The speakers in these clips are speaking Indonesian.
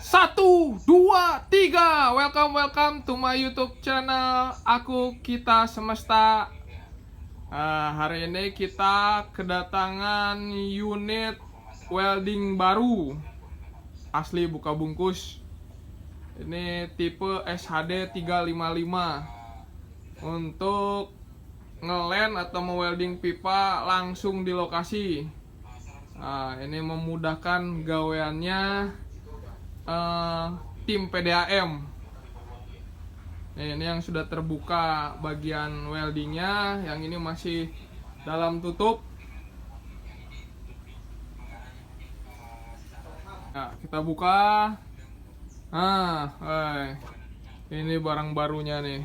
1, 2, 3. Welcome to my YouTube channel. Kita Semesta. Hari ini kita kedatangan unit welding baru, asli buka bungkus. Ini tipe SHD 355 untuk ngelend atau mewelding pipa langsung di lokasi. Ini memudahkan gaweannya tim PDAM. Ini yang sudah terbuka bagian weldingnya, yang ini masih dalam tutup. Nah, kita buka. Ini barang barunya nih.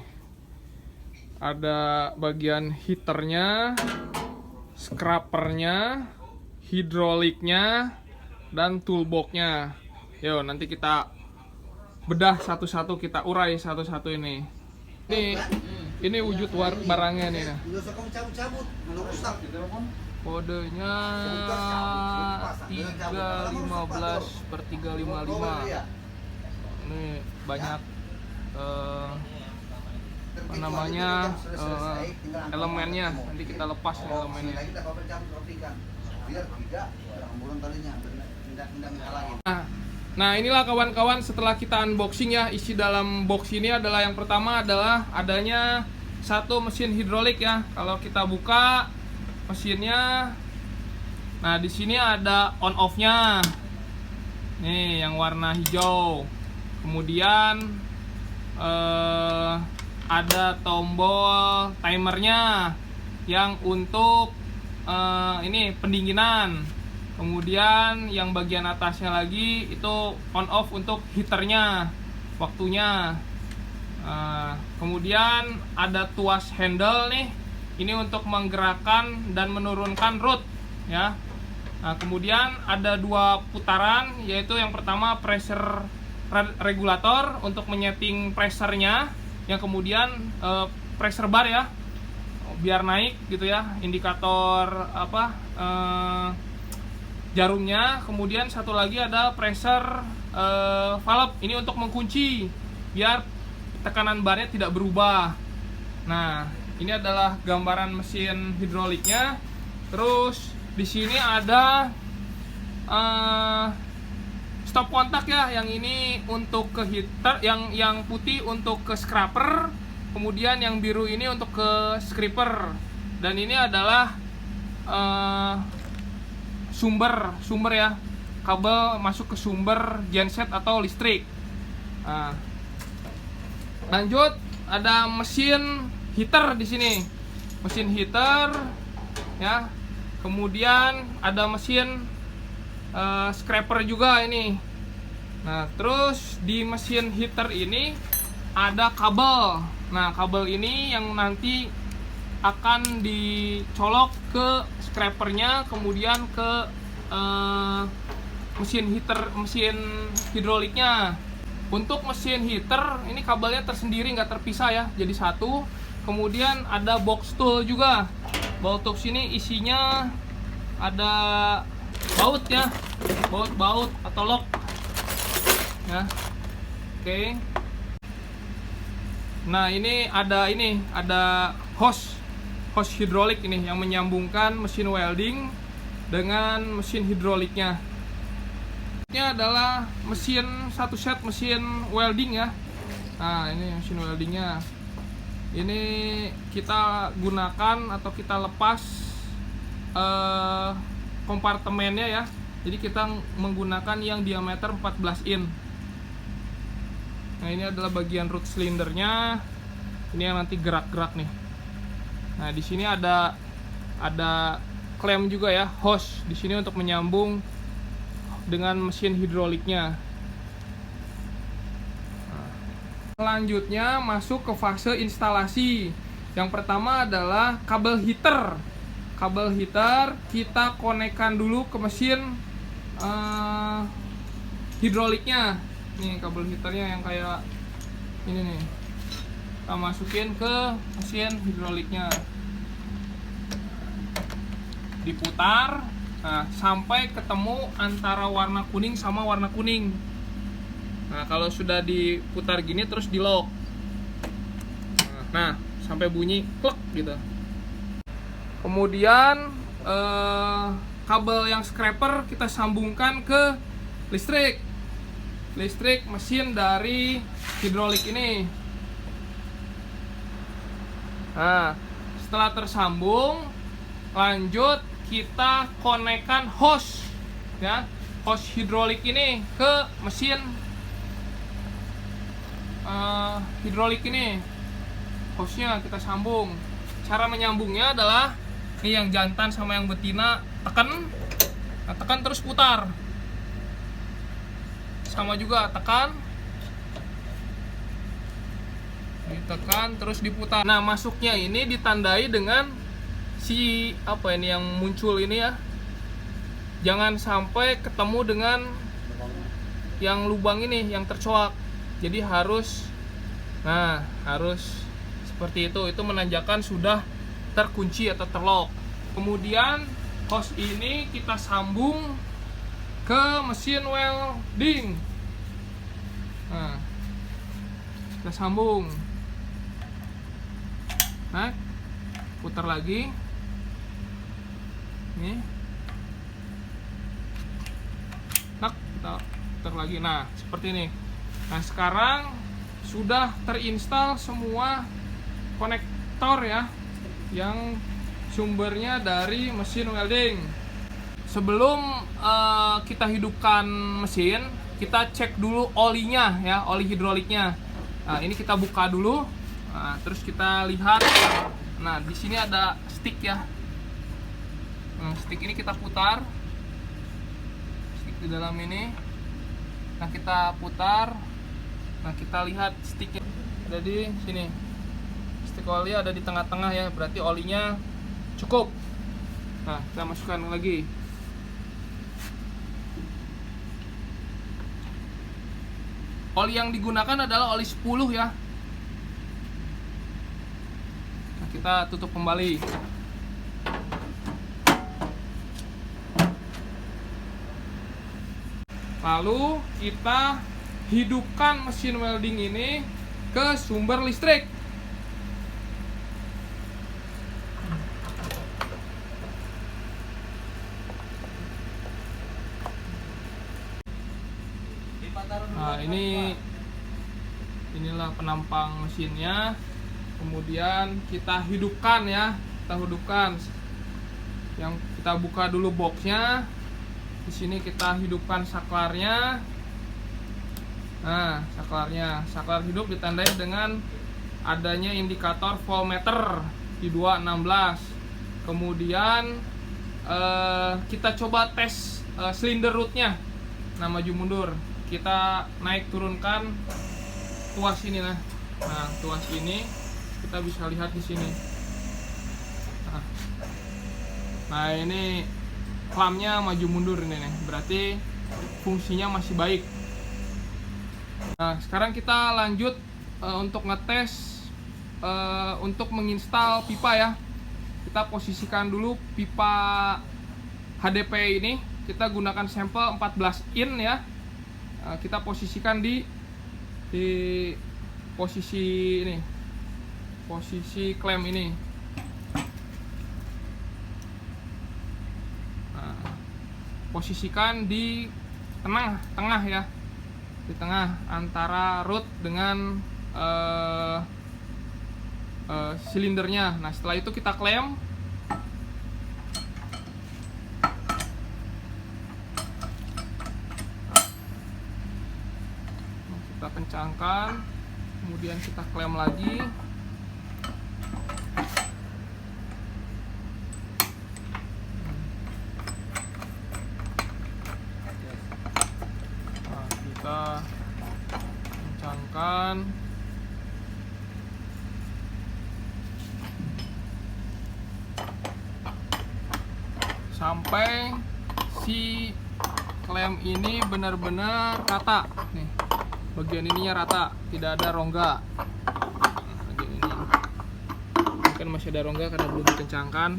Ada bagian heaternya, scrapernya, hidroliknya, dan toolboxnya. Yo, nanti kita bedah satu-satu, kita urai satu-satu ini. Ini wujud barangnya nih. Kodenya 315/355. Ini banyak elemennya. Nanti kita lepas elemennya. Nah, inilah kawan-kawan, setelah kita unboxing ya, isi dalam box ini adalah, yang pertama adalah adanya satu mesin hidrolik ya. Kalau kita buka mesinnya, nah di sini ada on off-nya. Nih yang warna hijau. Kemudian ada tombol timernya yang untuk ini pendinginan. Kemudian yang bagian atasnya lagi itu on off untuk heaternya, waktunya. Kemudian ada tuas handle nih, ini untuk menggerakkan dan menurunkan root ya. Nah, kemudian ada dua putaran, yaitu yang pertama pressure regulator untuk menyeting pressure-nya, yang kemudian pressure bar ya, biar naik gitu ya, indikator jarumnya. Kemudian satu lagi ada pressure valve, ini untuk mengunci biar tekanan barnya tidak berubah. Nah, ini adalah gambaran mesin hidroliknya. Terus di sini ada stop kontak ya, yang ini untuk ke heater, yang putih untuk ke scraper, kemudian yang biru ini untuk ke scraper. Dan ini adalah sumber ya, kabel masuk ke sumber genset atau listrik. Lanjut, ada mesin heater di sini, mesin heater ya. Kemudian ada mesin scraper juga ini. Nah, terus di mesin heater ini ada kabel. Nah, kabel ini yang nanti akan dicolok ke scrapernya, kemudian ke mesin hidroliknya. Untuk mesin heater ini kabelnya tersendiri, nggak terpisah ya, jadi satu. Kemudian ada box tool juga. Box tool sini isinya ada baut ya, baut atau lock ya. Oke. Nah, ini ada hose hidrolik ini yang menyambungkan mesin welding dengan mesin hidroliknya. Ini adalah satu set mesin welding ya. Nah, ini mesin weldingnya. Ini kita gunakan atau kita lepas kompartemennya ya. Jadi kita menggunakan yang diameter 14 in. Nah, ini adalah bagian root silindernya. Ini yang nanti gerak-gerak nih. Nah, di sini ada klem juga ya, hose di sini untuk menyambung dengan mesin hidroliknya. Selanjutnya masuk ke fase instalasi. Yang pertama adalah kabel heater. Kabel heater kita konekkan dulu ke mesin hidroliknya. Nih kabel heaternya yang kayak ini nih. Kita masukin ke mesin hidroliknya, diputar, nah, sampai ketemu antara warna kuning sama warna kuning. Nah, kalau sudah diputar gini terus di lock. Nah, sampai bunyi klek gitu. Kemudian kabel yang scraper kita sambungkan ke listrik mesin dari hidrolik ini. Nah, setelah tersambung, lanjut kita konekkan hose ya, hose hidrolik ini ke mesin hidrolik ini. Hose-nya kita sambung. Cara menyambungnya adalah ini, yang jantan sama yang betina tekan, tekan terus putar. Sama juga tekan, ditekan terus diputar. Nah, masuknya ini ditandai dengan si apa ini yang muncul ini ya. Jangan sampai ketemu dengan yang lubang ini yang tercoak. Jadi harus seperti itu menandakan sudah terkunci atau terlock. Kemudian hose ini kita sambung ke mesin welding. Nah, kita sambung. Nah, putar lagi. Ini. Nah, kita putar lagi. Nah, seperti ini. Nah, sekarang sudah terinstall semua konektor ya, yang sumbernya dari mesin welding. Sebelum kita hidupkan mesin, kita cek dulu olinya ya, oli hidroliknya. Nah, ini kita buka dulu. Nah, terus kita lihat. Nah, di sini ada stick ya. Nah, stick ini kita putar. Stick di dalam ini. Nah, kita putar. Nah, kita lihat sticknya ada di sini. Stick oli ada di tengah-tengah ya, berarti olinya cukup. Nah, kita masukkan lagi. Oli yang digunakan adalah oli 10 ya. Nah, kita tutup kembali. Lalu kita hidupkan mesin welding ini ke sumber listrik. Nah, inilah penampang mesinnya. Kemudian kita hidupkan ya, Yang kita buka dulu boxnya. Di sini kita hidupkan saklarnya. Nah, saklar hidup ditandai dengan adanya indikator voltmeter di 216. Kemudian kita coba tes silinder rootnya. Nah, maju mundur. Kita naik turunkan tuas ini nah. Nah, tuas ini kita bisa lihat di sini. Nah, ini klampnya maju mundur ini nih. Berarti fungsinya masih baik. Nah, sekarang kita lanjut untuk ngetes untuk menginstal pipa ya. Kita posisikan dulu pipa HDP ini. Kita gunakan sampel 14 in ya. Kita posisikan di posisi ini, posisi klem ini. Nah, posisikan di tengah ya, di tengah antara root dengan silindernya. Nah, setelah itu kita klem. Kita kencangkan, kemudian kita klem lagi. Nah, kita kencangkan sampai si klem ini benar-benar rata nih. Bagian ininya rata, tidak ada rongga. Bagian ini mungkin masih ada rongga karena belum dikencangkan.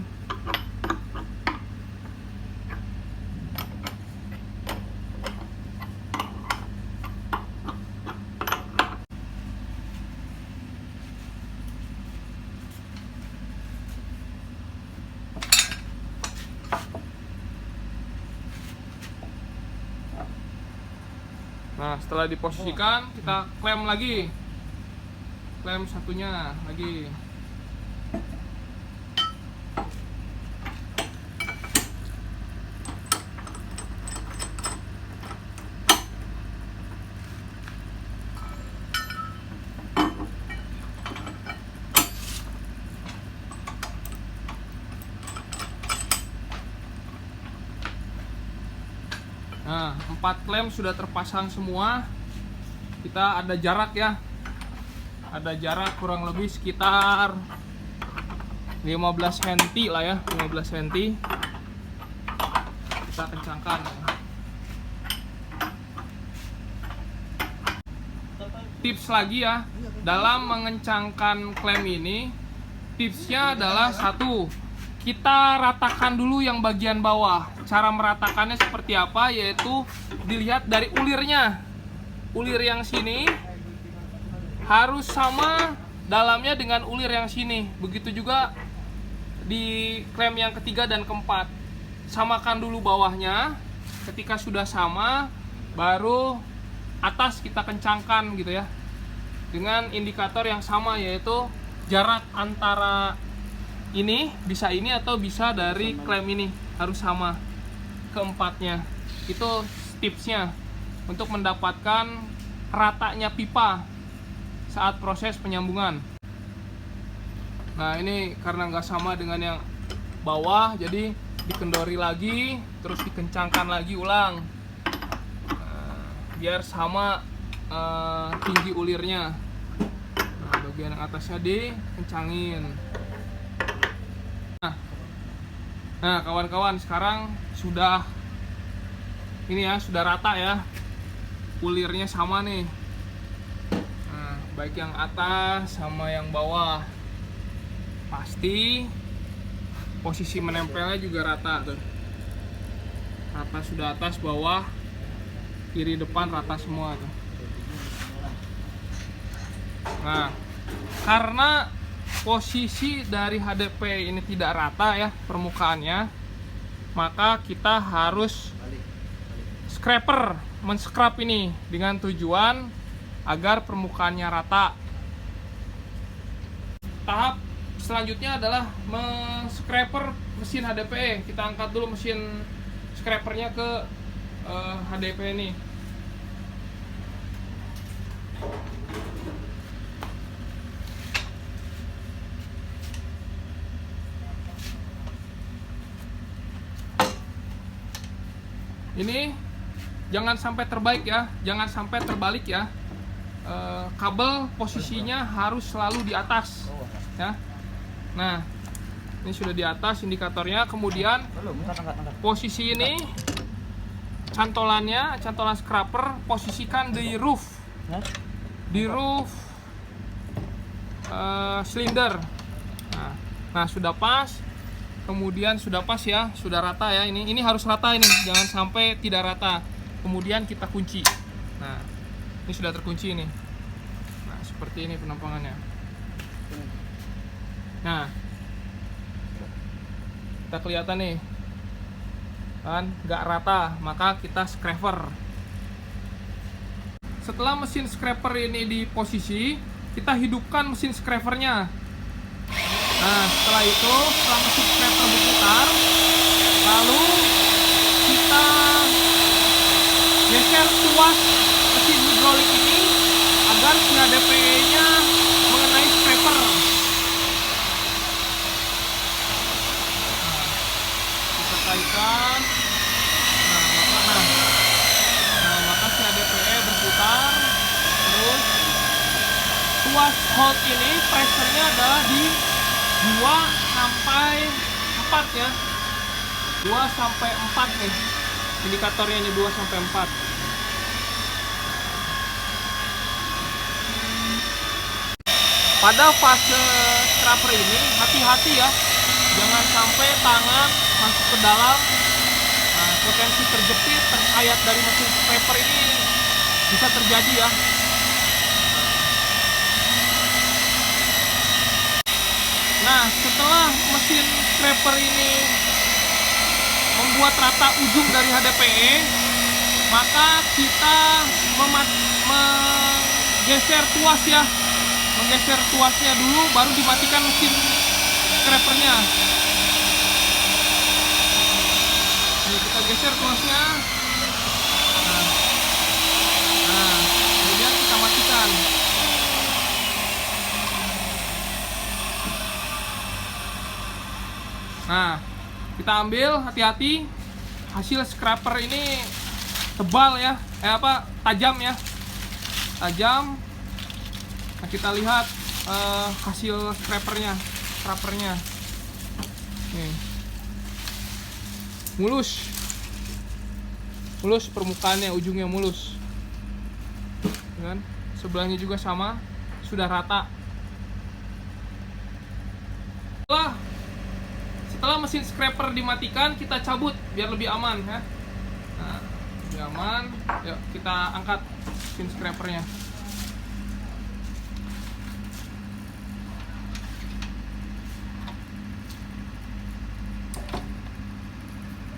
Nah, setelah diposisikan, kita klem lagi. Klem satunya lagi. Nah, 4 klem sudah terpasang semua. Kita ada jarak ya. Ada jarak kurang lebih sekitar 15 cm lah ya, 15 cm. Kita kencangkan. Tips lagi ya, dalam mengencangkan klem ini, tipsnya adalah satu, kita ratakan dulu yang bagian bawah. Cara meratakannya seperti apa? Yaitu dilihat dari ulirnya. Ulir yang sini harus sama dalamnya dengan ulir yang sini. Begitu juga di klem yang ketiga dan keempat. Samakan dulu bawahnya. Ketika sudah sama, baru atas kita kencangkan gitu ya. Dengan indikator yang sama, yaitu jarak antara ini, bisa ini atau bisa dari klem ini, harus sama keempatnya. Itu tipsnya untuk mendapatkan ratanya pipa saat proses penyambungan. Nah, ini karena nggak sama dengan yang bawah, jadi dikendori lagi, terus dikencangkan lagi ulang, biar sama tinggi ulirnya. Nah, bagian yang atasnya dikencangin. Nah, kawan-kawan, sekarang sudah ini ya, sudah rata ya, ulirnya sama nih. Nah, baik yang atas sama yang bawah, pasti posisi menempelnya juga rata tuh. Rata, sudah atas, bawah, kiri, depan rata semua tuh. Nah, karena posisi dari HDP ini tidak rata ya permukaannya, maka kita harus scraper, men-scrap ini dengan tujuan agar permukaannya rata. Tahap selanjutnya adalah men-scraper mesin HDP. Kita angkat dulu mesin scrapernya ke HDP ini. Ini jangan sampai terbaik ya, jangan sampai terbalik ya. Kabel posisinya harus selalu di atas ya. Nah, ini sudah di atas indikatornya. Kemudian posisi ini cantolannya, cantolan scraper posisikan di roof, silinder. Nah, sudah pas. Kemudian sudah pas ya, sudah rata ya. Ini harus rata, ini jangan sampai tidak rata. Kemudian kita kunci. Nah, ini sudah terkunci ini. Nah, seperti ini penampangannya. Nah, kita kelihatan nih kan nggak rata, maka kita scraper. Setelah mesin scraper ini di posisi, kita hidupkan mesin scrapernya. Nah, setelah itu, setelah mesin scraper berputar, lalu kita geser tuas mesin hidrolik ini agar si HDPE-nya mengenai scraper. Nah, kita kaitkan. Maka si HDPE berputar, terus tuas hold ini pressure-nya adalah di 2 sampai 4 ya. 2 sampai 4 nih. Indikatornya ini 2 sampai 4. Pada fase scraper ini hati-hati ya. Jangan sampai tangan masuk ke dalam. Nah, potensi terjepit, tersayat dari mesin scraper ini bisa terjadi ya. Nah, setelah mesin scraper ini membuat rata ujung dari HDPE, maka kita menggeser tuas ya, menggeser tuasnya dulu, baru dimatikan mesin scrapernya. Ini kita geser tuasnya. Nah, kemudian kita matikan. Nah, kita ambil, hati-hati. Hasil scraper ini tebal ya, tajam ya, tajam. Nah, kita lihat hasil scrapernya. Nih, mulus permukaannya, ujungnya mulus, kan? Sebelahnya juga sama, sudah rata. Setelah mesin scraper dimatikan, kita cabut biar lebih aman ya. Nah, lebih aman. Yuk kita angkat mesin scrapernya.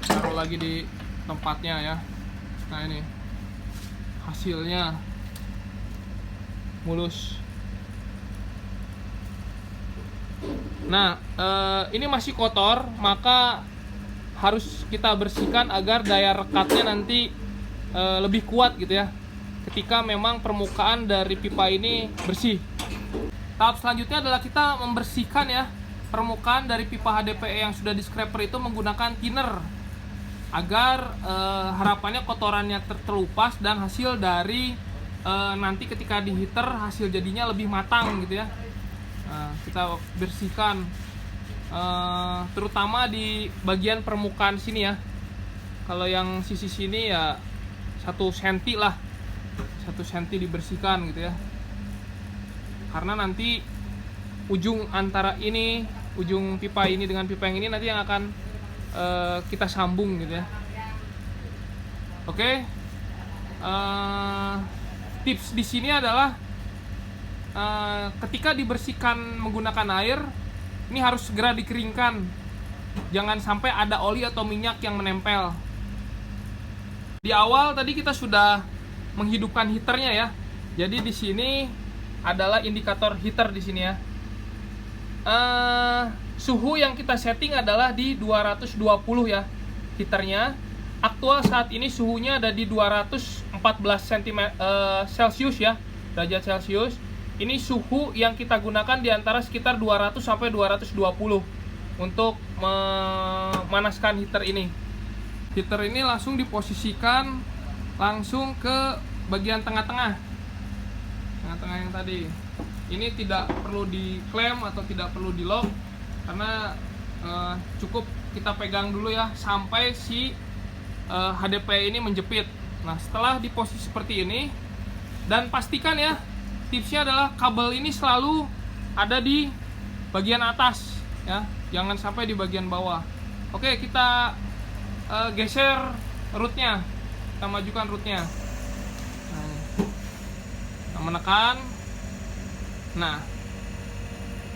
Taruh lagi di tempatnya ya. Nah, ini hasilnya mulus. Nah, ini masih kotor, maka harus kita bersihkan agar daya rekatnya nanti lebih kuat gitu ya, ketika memang permukaan dari pipa ini bersih. Tahap selanjutnya adalah kita membersihkan ya permukaan dari pipa HDPE yang sudah di scraper itu menggunakan thinner, agar harapannya kotorannya terkelupas dan hasil dari nanti ketika di heater hasil jadinya lebih matang gitu ya. Nah, kita bersihkan terutama di bagian permukaan sini ya. Kalau yang sisi sini ya 1 cm lah, 1 cm dibersihkan gitu ya, karena nanti ujung antara ini, ujung pipa ini dengan pipa yang ini nanti yang akan kita sambung gitu ya. Oke. Tips di sini adalah ketika dibersihkan menggunakan air, ini harus segera dikeringkan. Jangan sampai ada oli atau minyak yang menempel. Di awal tadi kita sudah menghidupkan heaternya ya. Jadi di sini adalah indikator heater di sini ya. Suhu yang kita setting adalah di 220 ya heaternya. Aktual saat ini suhunya ada di 214 Celcius ya, derajat Celcius. Ini suhu yang kita gunakan di antara sekitar 200 sampai 220 untuk memanaskan heater ini. Heater ini langsung diposisikan langsung ke bagian tengah-tengah. Tengah-tengah yang tadi. Ini tidak perlu diklem atau tidak perlu di lock, karena cukup kita pegang dulu ya sampai si HDPE ini menjepit. Nah, setelah di posisi seperti ini, dan pastikan ya, tipsnya adalah kabel ini selalu ada di bagian atas ya, jangan sampai di bagian bawah. Oke, kita geser rootnya, kita majukan rootnya. Nah, menekan. Nah,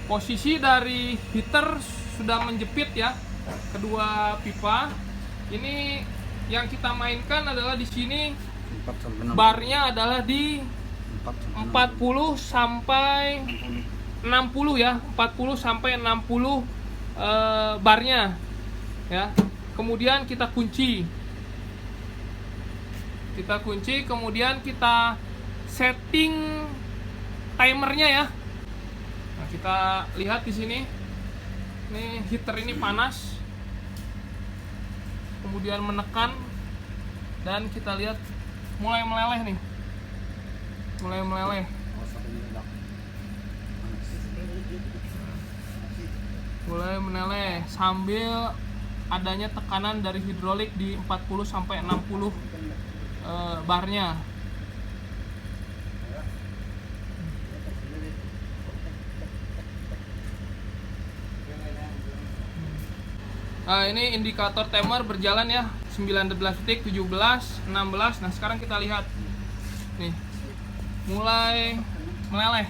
posisi dari heater sudah menjepit ya kedua pipa. Ini yang kita mainkan adalah di sini barnya adalah di 40 sampai 60 ya, 40 sampai 60 barnya ya. Kemudian kita kunci, kemudian kita setting timernya ya. Nah, kita lihat di sini, ini heater ini panas, kemudian menekan, dan kita lihat mulai meleleh nih, mulai meleleh sambil adanya tekanan dari hidrolik di 40 sampai 60 barnya. Nah, ini indikator timer berjalan ya, 19 detik, 17, 16. Nah, sekarang kita lihat nih, mulai meleleh.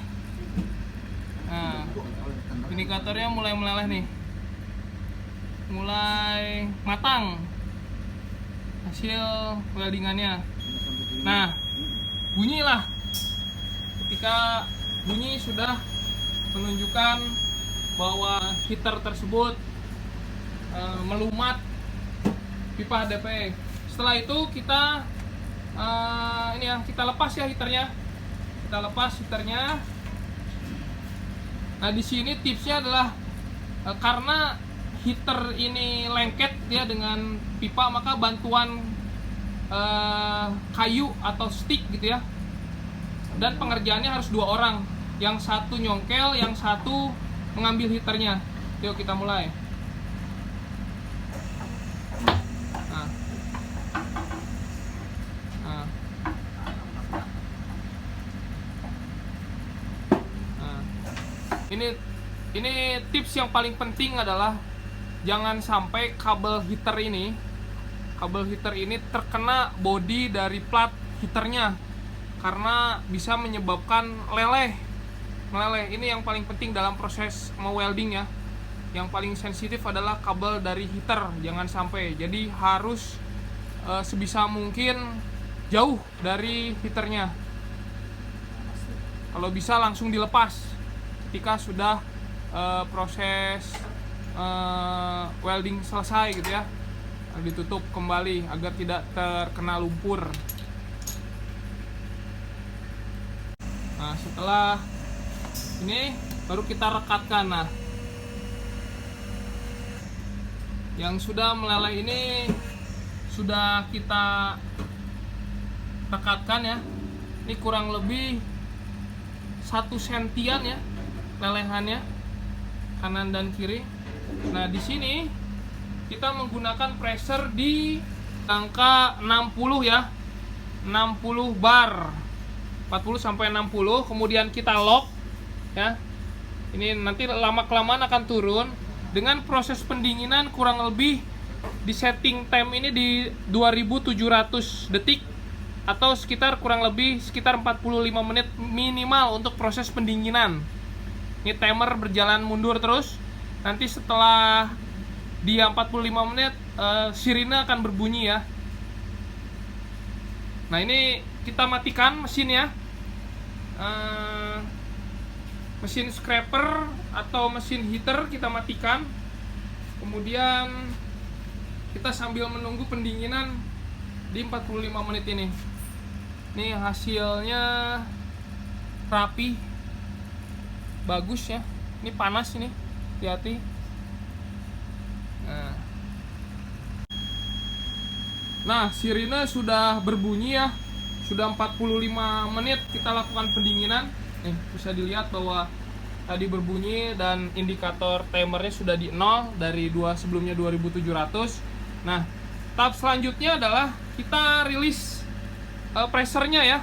Nah, indikatornya mulai meleleh nih, mulai matang hasil weldingannya. Nah, bunyilah. Ketika bunyi sudah menunjukkan bahwa heater tersebut melumat pipa HDPE. Setelah itu kita kita lepas ya heaternya. Kita lepas heaternya. Nah, di sini tipsnya adalah karena heater ini lengket dia dengan pipa, maka bantuan kayu atau stick gitu ya. Dan pengerjaannya harus 2 orang. Yang satu nyongkel, yang satu mengambil heaternya. Yuk kita mulai. Ini tips yang paling penting adalah jangan sampai kabel heater ini terkena bodi dari plat heaternya, karena bisa menyebabkan meleleh. Ini yang paling penting dalam proses welding ya. Yang paling sensitif adalah kabel dari heater, jangan sampai. Jadi harus sebisa mungkin jauh dari heaternya. Kalau bisa langsung dilepas ketika sudah proses welding selesai gitu ya. Ditutup kembali agar tidak terkena lumpur. Nah, setelah ini baru kita rekatkan. Nah, yang sudah meleleh ini sudah kita rekatkan ya. Ini kurang lebih 1 sentian ya lelehannya, kanan dan kiri. Nah, di sini kita menggunakan pressure di angka 60 ya. 60 bar. 40 sampai 60, kemudian kita lock ya. Ini nanti lama-kelamaan akan turun. Dengan proses pendinginan kurang lebih di setting time ini di 2700 detik atau kurang lebih sekitar 45 menit minimal untuk proses pendinginan. Ini timer berjalan mundur terus. Nanti setelah dia 45 menit sirine akan berbunyi ya. Nah, ini kita matikan mesinnya. Mesin scraper atau mesin heater kita matikan. Kemudian kita sambil menunggu pendinginan di 45 menit ini. Ini hasilnya rapi, bagus ya. Ini panas ini, hati-hati. Nah, sirine sudah berbunyi ya. Sudah 45 menit kita lakukan pendinginan. Nih, bisa dilihat bahwa tadi berbunyi dan indikator timernya sudah di 0 dari sebelumnya 2700. Nah, tahap selanjutnya adalah kita rilis pressure-nya ya.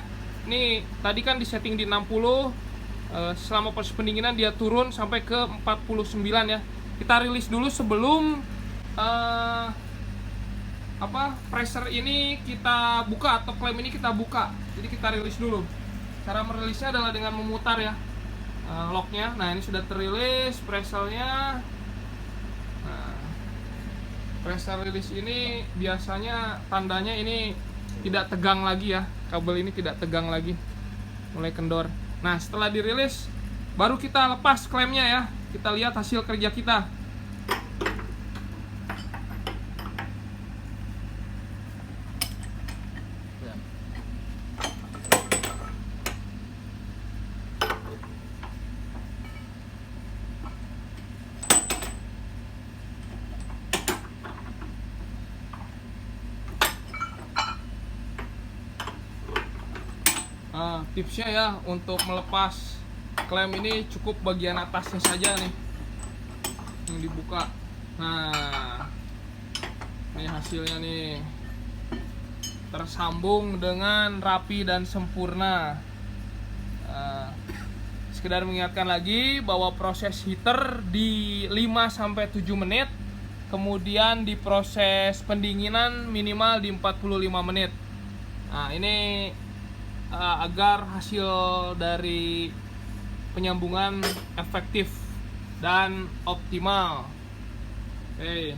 Ini tadi kan di setting di 60. Selama proses pendinginan dia turun sampai ke 49 ya. Kita rilis dulu sebelum pressure ini kita buka atau klem ini kita buka. Jadi kita rilis dulu. Cara merilisnya adalah dengan memutar ya locknya. Nah, ini sudah terilis pressure-nya. Nah, pressure release ini biasanya tandanya ini tidak tegang lagi ya. Kabel ini tidak tegang lagi, mulai kendor. Nah, setelah dirilis baru kita lepas klemnya ya. Kita lihat hasil kerja kita. Nah, tipsnya ya untuk melepas klem ini cukup bagian atasnya saja nih yang dibuka. Nah, ini hasilnya nih, tersambung dengan rapi dan sempurna. Sekedar mengingatkan lagi bahwa proses heater di 5-7 menit, kemudian di proses pendinginan minimal di 45 menit. Nah, ini agar hasil dari penyambungan efektif dan optimal. Oke.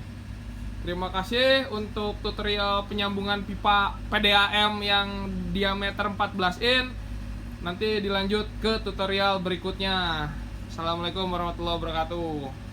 Terima kasih untuk tutorial penyambungan pipa PDAM yang diameter 14 in. Nanti dilanjut ke tutorial berikutnya. Assalamualaikum warahmatullahi wabarakatuh.